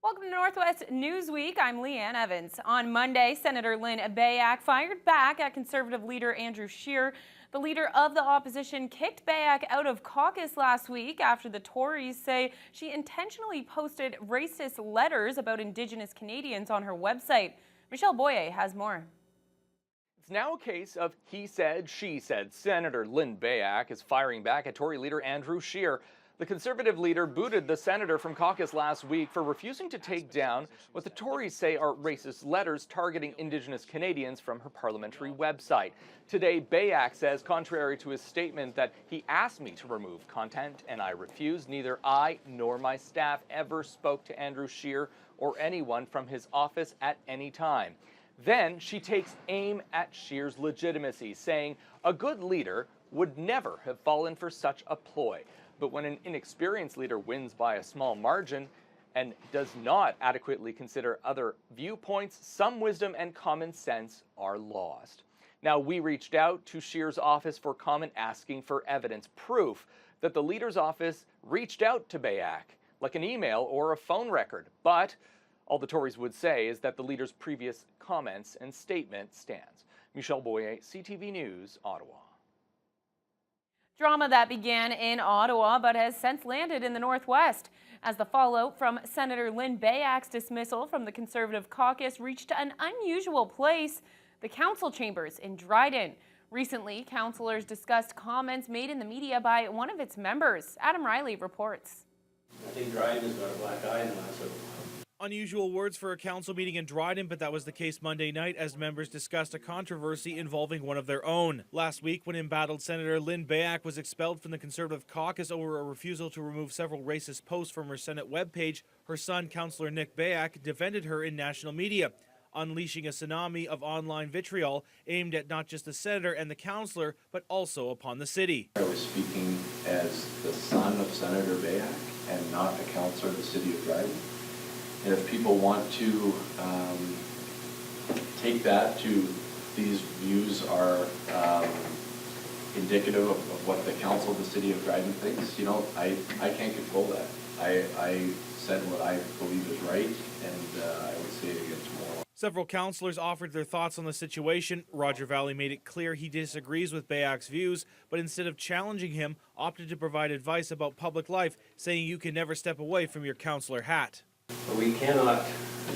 Welcome to Northwest Newsweek. I'm Leanne Evans. On Monday, Senator Lynn Beyak fired back at Conservative leader Andrew Scheer. The leader of the opposition kicked Beyak out of caucus last week after the Tories say she intentionally posted racist letters about Indigenous Canadians on her website. Michelle Boyer has more. It's now a case of he said, she said. Senator Lynn Beyak is firing back at Tory leader Andrew Scheer. The Conservative leader booted the senator from caucus last week for refusing to take down what the Tories say are racist letters targeting Indigenous Canadians from her parliamentary website. Today, Beyak says, contrary to his statement that he asked me to remove content and I refused, neither I nor my staff ever spoke to Andrew Scheer or anyone from his office at any time. Then she takes aim at Scheer's legitimacy, saying a good leader would never have fallen for such a ploy. But when an inexperienced leader wins by a small margin and does not adequately consider other viewpoints, some wisdom and common sense are lost. Now, we reached out to Scheer's office for comment asking for evidence, proof that the leader's office reached out to Beyak, like an email or a phone record. But all the Tories would say is that the leader's previous comments and statement stands. Michelle Boyer, CTV News, Ottawa. Drama that began in Ottawa but has since landed in the Northwest as the fallout from Senator Lynn Beyak's dismissal from the Conservative caucus reached an unusual place, the council chambers in Dryden. Recently, councillors discussed comments made in the media by one of its members. Adam Riley reports. I think Dryden has got a black eye in the last several months. Unusual words for a council meeting in Dryden, but that was the case Monday night as members discussed a controversy involving one of their own. Last week, when embattled Senator Lynn Beyak was expelled from the Conservative caucus over a refusal to remove several racist posts from her Senate webpage, her son, Councillor Nick Beyak, defended her in national media, unleashing a tsunami of online vitriol aimed at not just the senator and the councillor, but also upon the city. I was speaking as the son of Senator Beyak and not a councillor of the city of Dryden. And if people want to take that to these views are indicative of what the council of the city of Dryden thinks, you know, I can't control that. I said what I believe is right, and I would say it again tomorrow. Several councillors offered their thoughts on the situation. Roger Valley made it clear he disagrees with Beyak's views, but instead of challenging him, opted to provide advice about public life, saying you can never step away from your councillor hat. But we cannot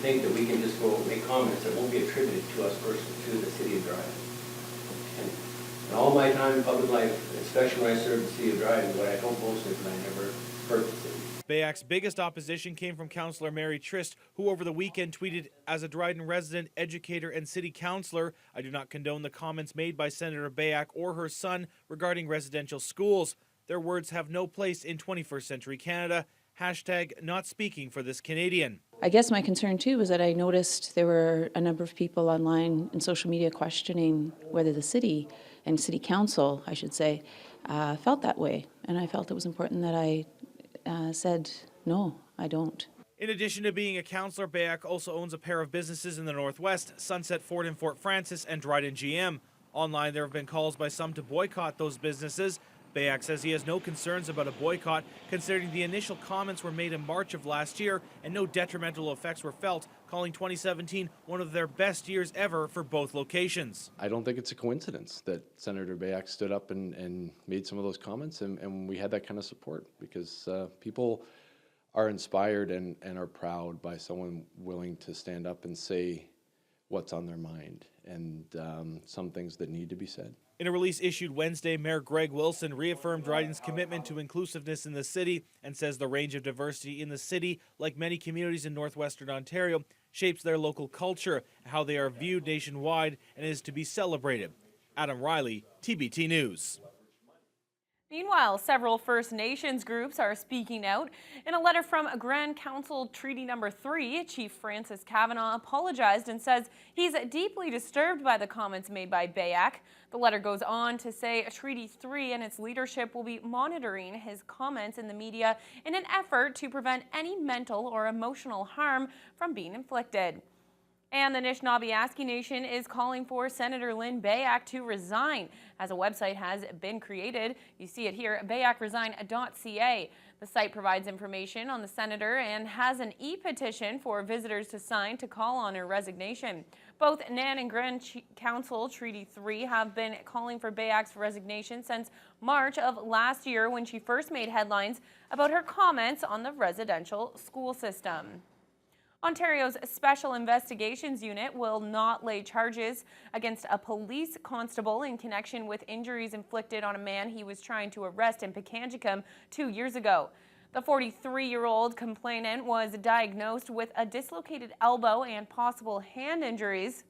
think that we can just go make comments that won't be attributed to us personally, to the city of Dryden. And in all my time in public life, especially when I served the city of Dryden, what I don't boast is that I never hurt the city. Beyak's biggest opposition came from Councillor Mary Trist, who over the weekend tweeted, "As a Dryden resident, educator, and city councillor, I do not condone the comments made by Senator Beyak or her son regarding residential schools. Their words have no place in 21st century Canada. Hashtag not speaking for this Canadian." I guess my concern too was that I noticed there were a number of people online and social media questioning whether the city and city council, I should say, felt that way. And I felt it was important that I said, no, I don't. In addition to being a councillor, Beyak also owns a pair of businesses in the Northwest, Sunset Ford in Fort Francis and Dryden GM. Online, there have been calls by some to boycott those businesses. Beyak says he has no concerns about a boycott, considering the initial comments were made in March of last year and no detrimental effects were felt, calling 2017 one of their best years ever for both locations. I don't think it's a coincidence that Senator Beyak stood up and made some of those comments, and we had that kind of support because people are inspired and are proud by someone willing to stand up and say what's on their mind and some things that need to be said. In a release issued Wednesday, Mayor Greg Wilson reaffirmed Dryden's commitment to inclusiveness in the city and says the range of diversity in the city, like many communities in northwestern Ontario, shapes their local culture, how they are viewed nationwide, and is to be celebrated. Adam Riley, TBT News. Meanwhile, several First Nations groups are speaking out. In a letter from Grand Council Treaty Number 3, Chief Francis Kavanagh apologized and says he's deeply disturbed by the comments made by Beyak. The letter goes on to say Treaty 3 and its leadership will be monitoring his comments in the media in an effort to prevent any mental or emotional harm from being inflicted. And the Anishinaabe Nation is calling for Senator Lynn Beyak to resign, as a website has been created. You see it here, beyakresign.ca. The site provides information on the senator and has an e-petition for visitors to sign to call on her resignation. Both Nan and Grand Council Treaty 3 have been calling for Beyak's resignation since March of last year, when she first made headlines about her comments on the residential school system. Ontario's Special Investigations Unit will not lay charges against a police constable in connection with injuries inflicted on a man he was trying to arrest in Pekanjikam 2 years ago. The 43-year-old complainant was diagnosed with a dislocated elbow and possible hand injuries.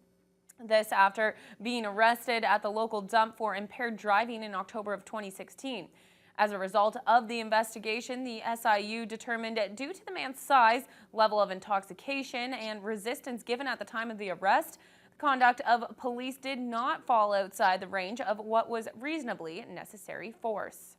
This after being arrested at the local dump for impaired driving in October of 2016. As a result of the investigation, the SIU determined, due to the man's size, level of intoxication, and resistance given at the time of the arrest, the conduct of police did not fall outside the range of what was reasonably necessary force.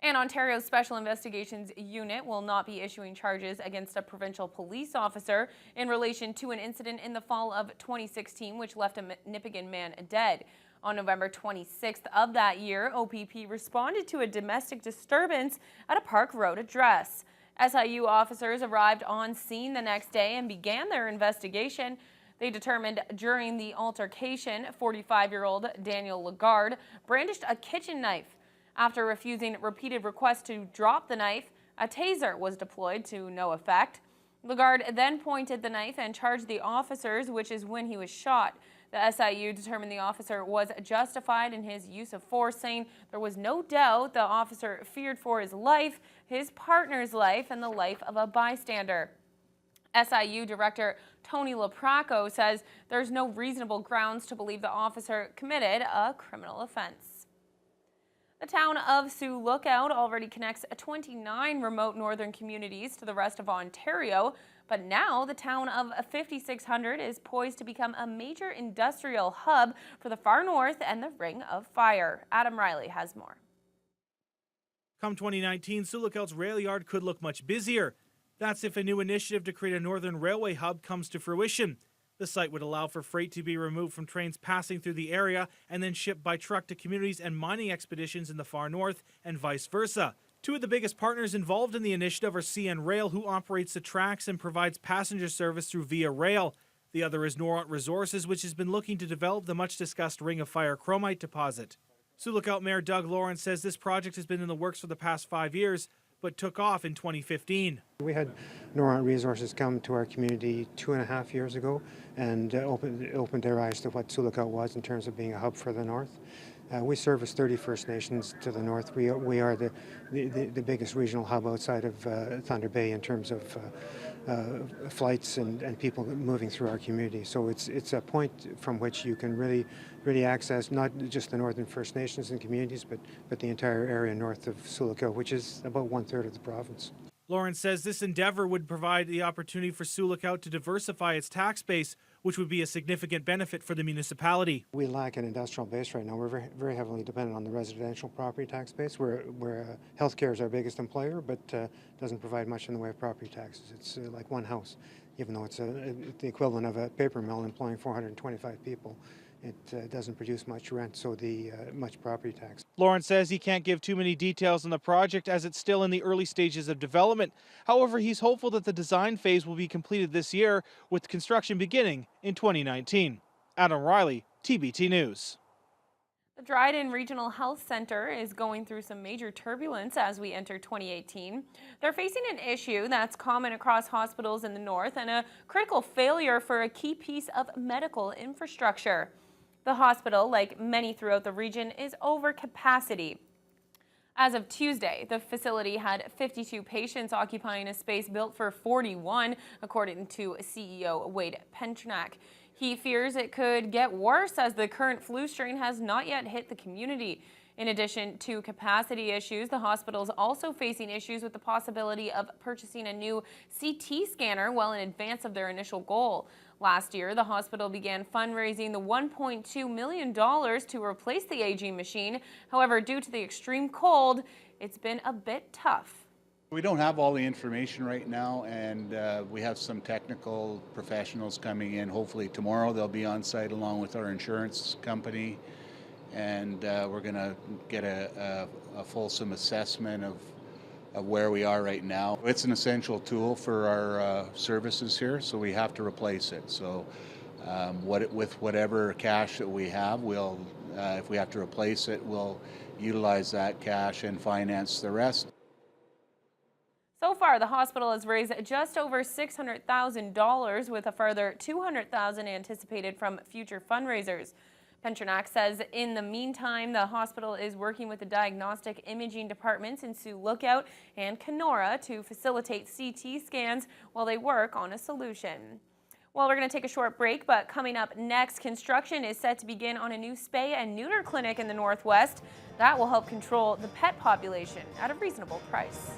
And Ontario's Special Investigations Unit will not be issuing charges against a provincial police officer in relation to an incident in the fall of 2016 which left a Nipissing man dead. On November 26th of that year, OPP responded to a domestic disturbance at a Park Road address. SIU officers arrived on scene the next day and began their investigation. They determined during the altercation, 45-year-old Daniel Lagarde brandished a kitchen knife. After refusing repeated requests to drop the knife, a taser was deployed to no effect. Lagarde then pointed the knife and charged the officers, which is when he was shot. The SIU determined the officer was justified in his use of force, saying there was no doubt the officer feared for his life, his partner's life, and the life of a bystander. SIU Director Tony Lapraco says there's no reasonable grounds to believe the officer committed a criminal offense. The town of Sioux Lookout already connects 29 remote northern communities to the rest of Ontario, but now the town of 5600 is poised to become a major industrial hub for the far north and the Ring of Fire. Adam Riley has more. Come 2019, Sioux Lookout's rail yard could look much busier. That's if a new initiative to create a northern railway hub comes to fruition. The site would allow for freight to be removed from trains passing through the area and then shipped by truck to communities and mining expeditions in the far north and vice versa. Two of the biggest partners involved in the initiative are CN Rail, who operates the tracks and provides passenger service through Via Rail. The other is Noront Resources, which has been looking to develop the much-discussed Ring of Fire chromite deposit. Sioux Lookout Mayor Doug Lawrence says this project has been in the works for the past 5 years, but took off in 2015. We had Noront Resources come to our community 2.5 years ago and opened their eyes to what Sioux Lookout was in terms of being a hub for the north. We service 30 First Nations to the north. We are the biggest regional hub outside of Thunder Bay in terms of flights and people moving through our community. So it's a point from which you can really access not just the northern First Nations and communities, but the entire area north of Sioux Lookout, which is about 1/3 of the province. Lawrence says this endeavor would provide the opportunity for Sioux Lookout to diversify its tax base, which would be a significant benefit for the municipality. We lack an industrial base right now. We're very heavily dependent on the residential property tax base, where healthcare is our biggest employer, but doesn't provide much in the way of property taxes. It's like one house, even though it's the equivalent of a paper mill employing 425 people. It doesn't produce much rent, so much property tax. Lawrence says he can't give too many details on the project as it's still in the early stages of development. However, he's hopeful that the design phase will be completed this year, with construction beginning in 2019. Adam Riley, TBT News. The Dryden Regional Health Center is going through some major turbulence as we enter 2018. They're facing an issue that's common across hospitals in the north and a critical failure for a key piece of medical infrastructure. The hospital, like many throughout the region, is over capacity. As of Tuesday, the facility had 52 patients occupying a space built for 41, according to CEO Wade Penchnak. He fears it could get worse as the current flu strain has not yet hit the community. In addition to capacity issues, the hospital is also facing issues with the possibility of purchasing a new CT scanner well in advance of their initial goal. Last year, the hospital began fundraising the $1.2 million to replace the aging machine. However, due to the extreme cold, it's been a bit tough. We don't have all the information right now, and we have some technical professionals coming in. Hopefully tomorrow they'll be on site along with our insurance company, and we're going to get a fulsome assessment where we are right now. It's an essential tool for our services here, so we have to replace it. So with whatever cash that we have, we'll, if we have to replace it, we'll utilize that cash and finance the rest. So far, the hospital has raised just over $600,000 with a further $200,000 anticipated from future fundraisers. Pensionac says in the meantime, the hospital is working with the diagnostic imaging departments in Sioux Lookout and Kenora to facilitate CT scans while they work on a solution. Well, we're going to take a short break, but coming up next, construction is set to begin on a new spay and neuter clinic in the Northwest. That will help control the pet population at a reasonable price.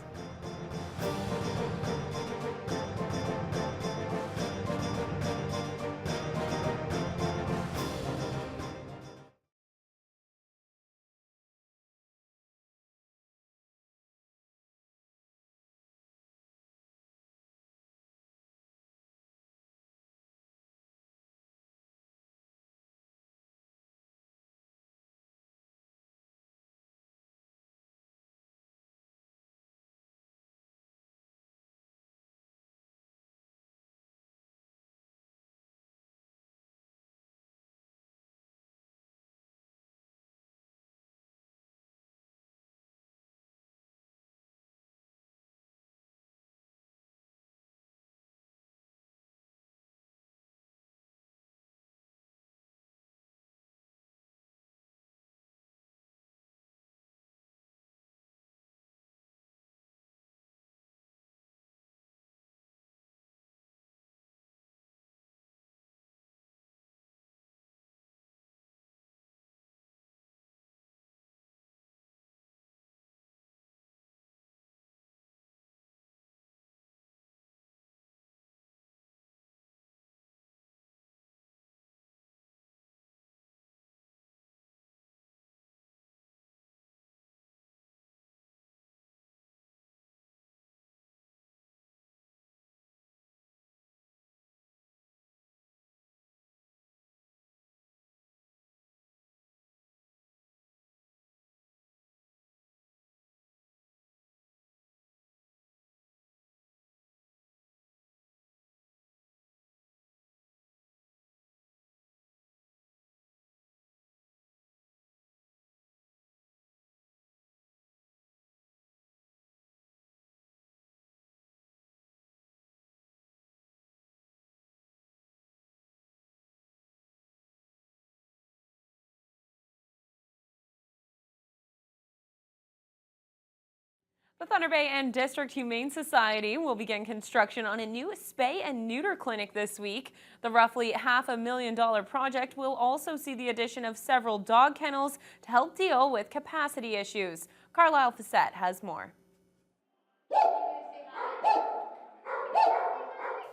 The Thunder Bay and District Humane Society will begin construction on a new spay and neuter clinic this week. The roughly $500,000 project will also see the addition of several dog kennels to help deal with capacity issues. Carlisle Facette has more.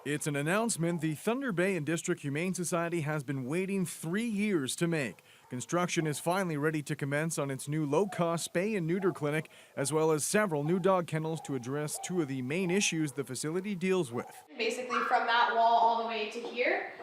It's an announcement the Thunder Bay and District Humane Society has been waiting 3 years to make. Construction is finally ready to commence on its new low-cost spay and neuter clinic, as well as several new dog kennels to address two of the main issues the facility deals with. Basically from that wall all the way to here,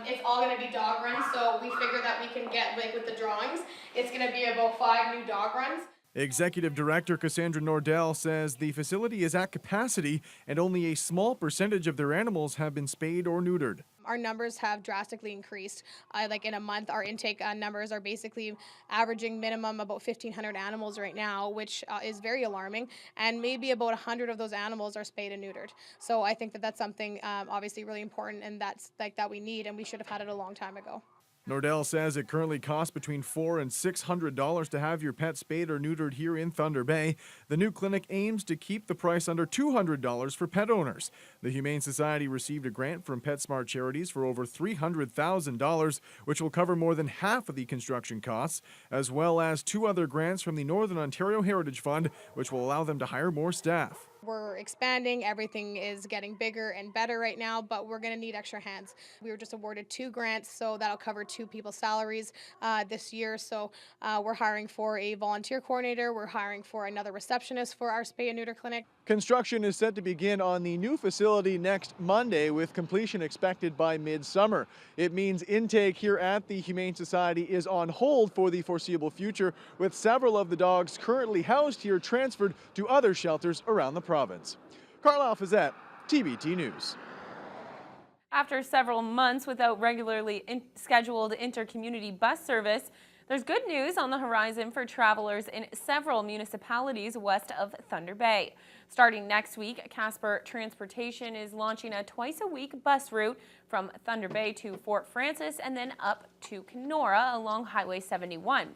it's all going to be dog runs, so we figure that we can get, like with the drawings, it's going to be about 5 new dog runs. Executive Director Cassandra Nordell says the facility is at capacity and only a small percentage of their animals have been spayed or neutered. Our numbers have drastically increased. Like in a month, our intake numbers are basically averaging minimum about 1,500 animals right now, which is very alarming. And maybe about 100 of those animals are spayed and neutered. So I think that that's something obviously really important, and that's like that we need, and we should have had it a long time ago. Nordell says it currently costs between $400 and $600 to have your pet spayed or neutered here in Thunder Bay. The new clinic aims to keep the price under $200 for pet owners. The Humane Society received a grant from PetSmart Charities for over $300,000, which will cover more than half of the construction costs, as well as 2 other grants from the Northern Ontario Heritage Fund, which will allow them to hire more staff. We're expanding, everything is getting bigger and better right now, but we're going to need extra hands. We were just awarded 2 grants, so that'll cover 2 people's salaries this year. So we're hiring for a volunteer coordinator, we're hiring for another receptionist for our spay and neuter clinic. Construction is set to begin on the new facility next Monday, with completion expected by midsummer. It means intake here at the Humane Society is on hold for the foreseeable future, with several of the dogs currently housed here transferred to other shelters around the province. Carlisle Fazette, TBT News. After several months without regularly scheduled inter-community bus service, there's good news on the horizon for travelers in several municipalities west of Thunder Bay. Starting next week, Casper Transportation is launching a twice-a-week bus route from Thunder Bay to Fort Frances and then up to Kenora along Highway 71.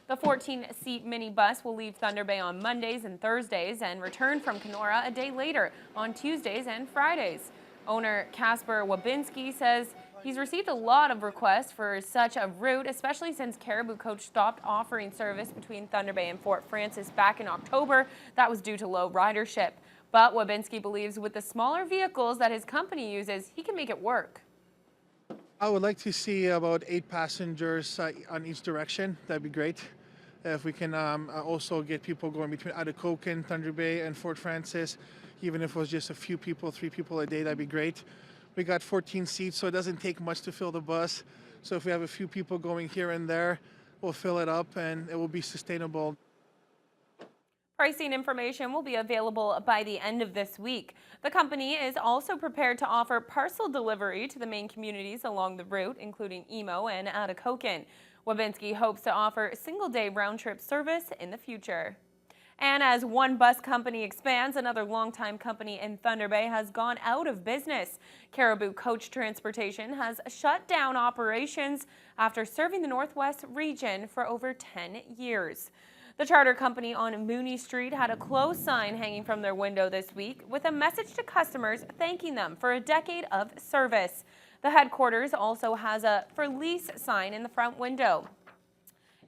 The 14-seat minibus will leave Thunder Bay on Mondays and Thursdays and return from Kenora a day later on Tuesdays and Fridays. Owner Casper Wabinski says he's received a lot of requests for such a route, especially since Caribou Coach stopped offering service between Thunder Bay and Fort Frances back in October. That was due to low ridership. But Wabinski believes with the smaller vehicles that his company uses, he can make it work. I would like to see about 8 passengers on each direction. That'd be great. If we can also get people going between Adakoken, Thunder Bay, and Fort Frances, even if it was just a few people, 3 people a day, that'd be great. We got 14 seats, so it doesn't take much to fill the bus. So if we have a few people going here and there, we'll fill it up and it will be sustainable. Pricing information will be available by the end of this week. The company is also prepared to offer parcel delivery to the main communities along the route, including Emo and Adakoken. Wabinski hopes to offer single-day round-trip service in the future. And as one bus company expands, another longtime company in Thunder Bay has gone out of business. Caribou Coach Transportation has shut down operations after serving the Northwest region for over 10 years. The charter company on Mooney Street had a closed sign hanging from their window this week with a message to customers thanking them for a decade of service. The headquarters also has a for lease sign in the front window.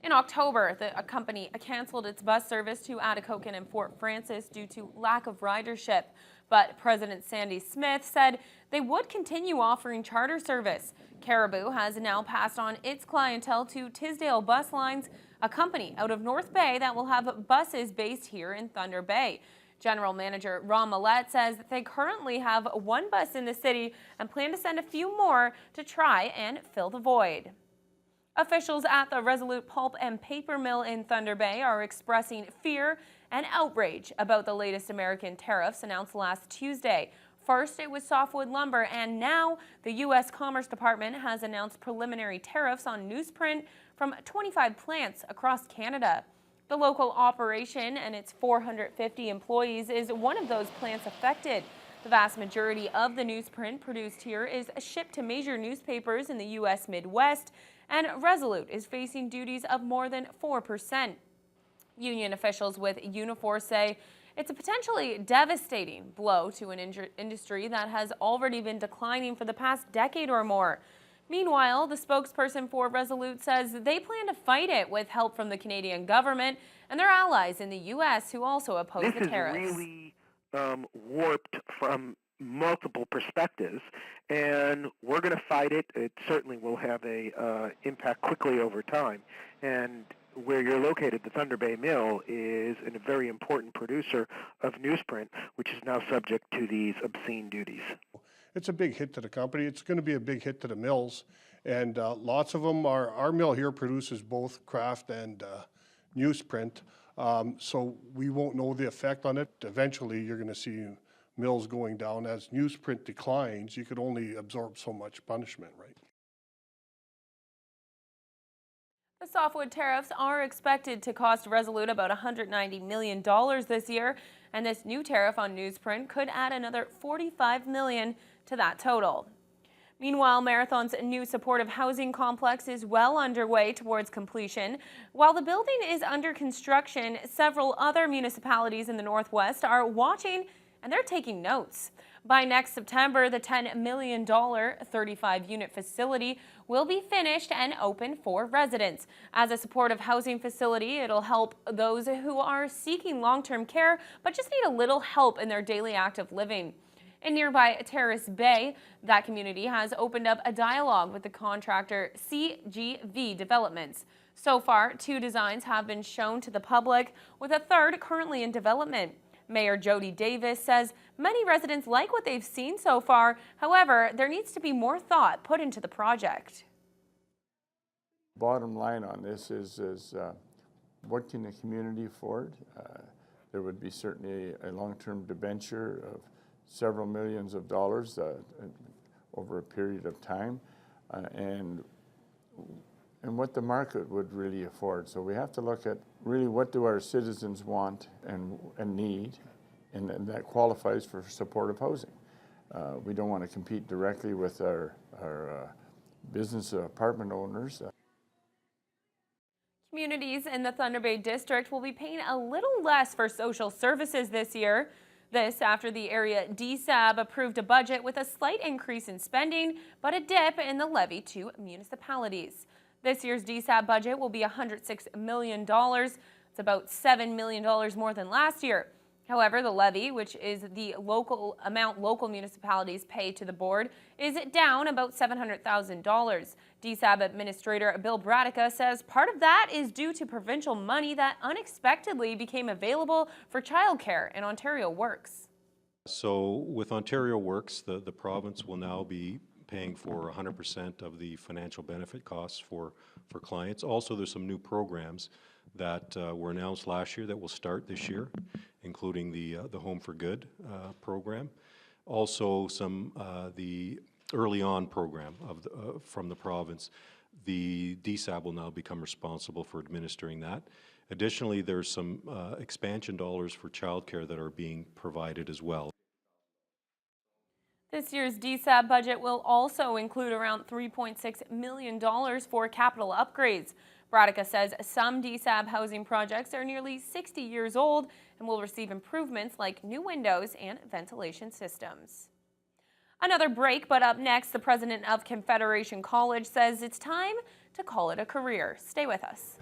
In October, the company canceled its bus service to Adakoken and Fort Frances due to lack of ridership. But President Sandy Smith said they would continue offering charter service. Caribou has now passed on its clientele to Tisdale Bus Lines, a company out of North Bay that will have buses based here in Thunder Bay. General Manager Ron Millette says that they currently have 1 bus in the city and plan to send a few more to try and fill the void. Officials at the Resolute Pulp and Paper Mill in Thunder Bay are expressing fear and outrage about the latest American tariffs announced last Tuesday. First, it was softwood lumber, and now the U.S. Commerce Department has announced preliminary tariffs on newsprint from 25 plants across Canada. The local operation and its 450 employees is one of those plants affected. The vast majority of the newsprint produced here is shipped to major newspapers in the U.S. Midwest, and Resolute is facing duties of more than 4%. Union officials with Unifor say it's a potentially devastating blow to an industry that has already been declining for the past decade or more. Meanwhile, the spokesperson for Resolute says they plan to fight it with help from the Canadian government and their allies in the U.S. who also oppose the tariffs. This is really warped from multiple perspectives, and we're going to fight it. It certainly will have a impact quickly over time. And where you're located, the Thunder Bay Mill is a very important producer of newsprint, which is now subject to these obscene duties. It's a big hit to the company. It's going to be a big hit to the mills, and lots of them are. Our mill here produces both craft and newsprint, so we won't know the effect on it. Eventually, you're going to see mills going down. As newsprint declines, you could only absorb so much punishment, right? The softwood tariffs are expected to cost Resolute about $190 million this year, and this new tariff on newsprint could add another $45 million to that total. Meanwhile, Marathon's new supportive housing complex is well underway towards completion. While the building is under construction, several other municipalities in the Northwest are watching and they're taking notes. By next September, the $10 million 35-unit facility will be finished and open for residents. As a supportive housing facility, it'll help those who are seeking long-term care but just need a little help in their daily active living. In nearby Terrace Bay, that community has opened up a dialogue with the contractor CGV Developments. So far, 2 designs have been shown to the public, with a third currently in development. Mayor Jody Davis says many residents like what they've seen so far. However, there needs to be more thought put into the project. Bottom line on this is what can the community afford? There would be certainly a long-term debenture of several millions of dollars over a period of time, and what the market would really afford. So we have to look at really what do our citizens want and need, and that qualifies for supportive housing. We don't want to compete directly with our business apartment owners. Communities in the Thunder Bay District will be paying a little less for social services this year. This after the area DSAB approved a budget with a slight increase in spending, but a dip in the levy to municipalities. This year's DSAB budget will be $106 million. It's about $7 million more than last year. However, the levy, which is the local amount local municipalities pay to the board, is down about $700,000. DSAB Administrator Bill Bradica says part of that is due to provincial money that unexpectedly became available for childcare in Ontario Works. So with Ontario Works, the province will now be paying for 100% of the financial benefit costs for clients. Also, there's some new programs that were announced last year that will start this year, including the Home for Good program. Also, the early on program from the province. The DSAB will now become responsible for administering that. Additionally, there's some expansion dollars for childcare that are being provided as well. This year's DSAB budget will also include around $3.6 million for capital upgrades. Bradica says some DSAB housing projects are nearly 60 years old and will receive improvements like new windows and ventilation systems. Another break, but up next, the president of Confederation College says it's time to call it a career. Stay with us.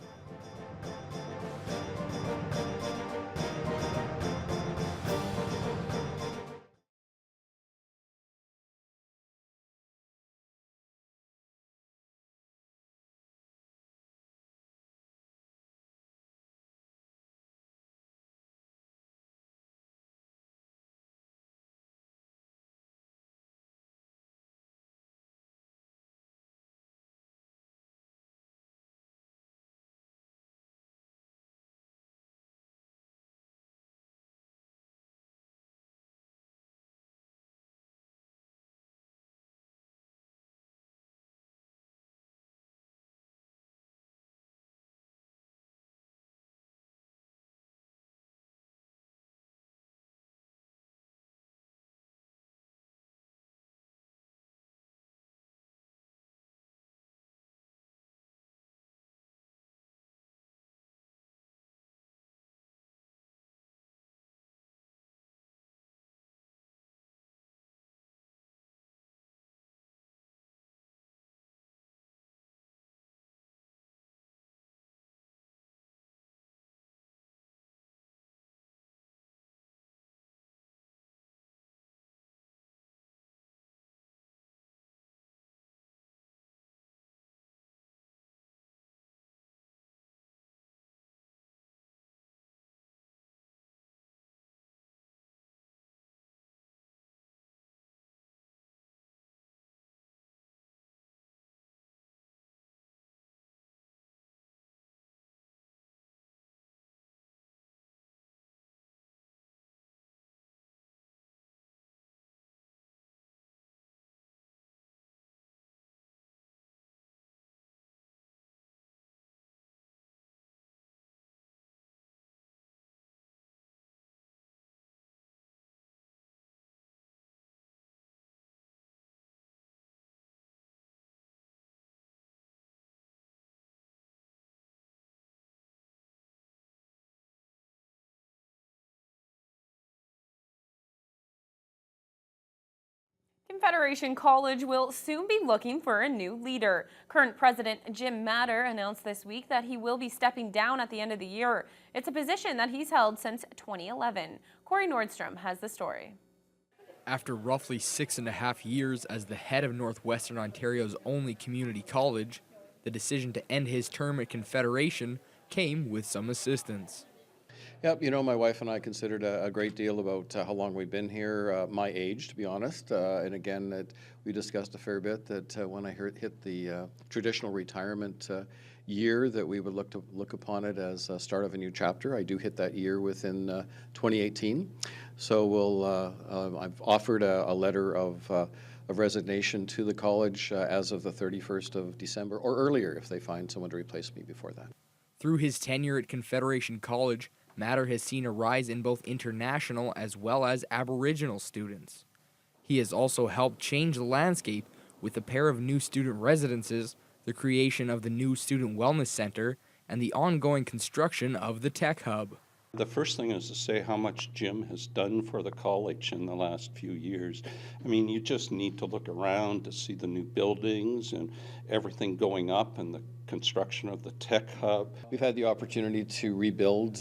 Confederation College will soon be looking for a new leader. Current president Jim Matter announced this week that he will be stepping down at the end of the year. It's a position that he's held since 2011. Corey Nordstrom has the story. After roughly 6.5 years as the head of Northwestern Ontario's only community college, the decision to end his term at Confederation came with some assistance. Yep, you know, my wife and I considered a great deal about how long we've been here, my age, to be honest. And again, we discussed a fair bit that when I hit the traditional retirement year, that we would look upon it as a start of a new chapter. I do hit that year within 2018. So I've offered a letter of resignation to the college as of the 31st of December, or earlier if they find someone to replace me before that. Through his tenure at Confederation College, Matter has seen a rise in both international as well as Aboriginal students. He has also helped change the landscape with a pair of new student residences, the creation of the new Student Wellness Center, and the ongoing construction of the Tech Hub. The first thing is to say how much Jim has done for the college in the last few years. I mean, you just need to look around to see the new buildings and everything going up and the construction of the Tech Hub. We've had the opportunity to rebuild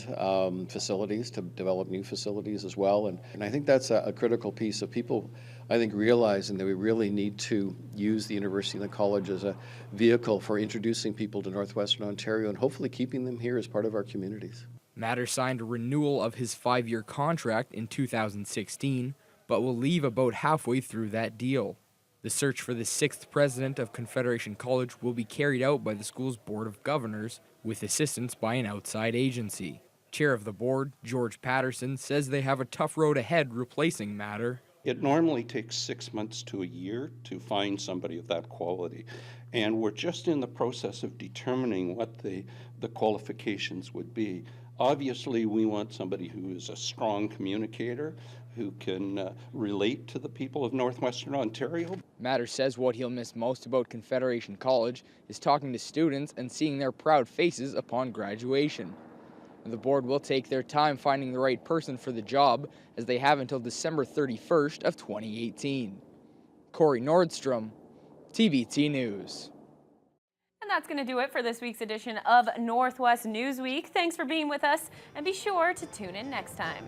facilities, to develop new facilities as well. And I think that's a critical piece of people, I think, realizing that we really need to use the university and the college as a vehicle for introducing people to Northwestern Ontario and hopefully keeping them here as part of our communities. Matter signed a renewal of his 5-year contract in 2016, but will leave about halfway through that deal. The search for the 6th president of Confederation College will be carried out by the school's Board of Governors, with assistance by an outside agency. Chair of the board, George Patterson, says they have a tough road ahead replacing Matter. It normally takes 6 months to a year to find somebody of that quality. And we're just in the process of determining what the qualifications would be. Obviously, we want somebody who is a strong communicator, who can relate to the people of Northwestern Ontario. Matter says what he'll miss most about Confederation College is talking to students and seeing their proud faces upon graduation. The board will take their time finding the right person for the job, as they have until December 31st of 2018. Corey Nordstrom, TVT News. And that's going to do it for this week's edition of Northwest Newsweek. Thanks for being with us, and be sure to tune in next time.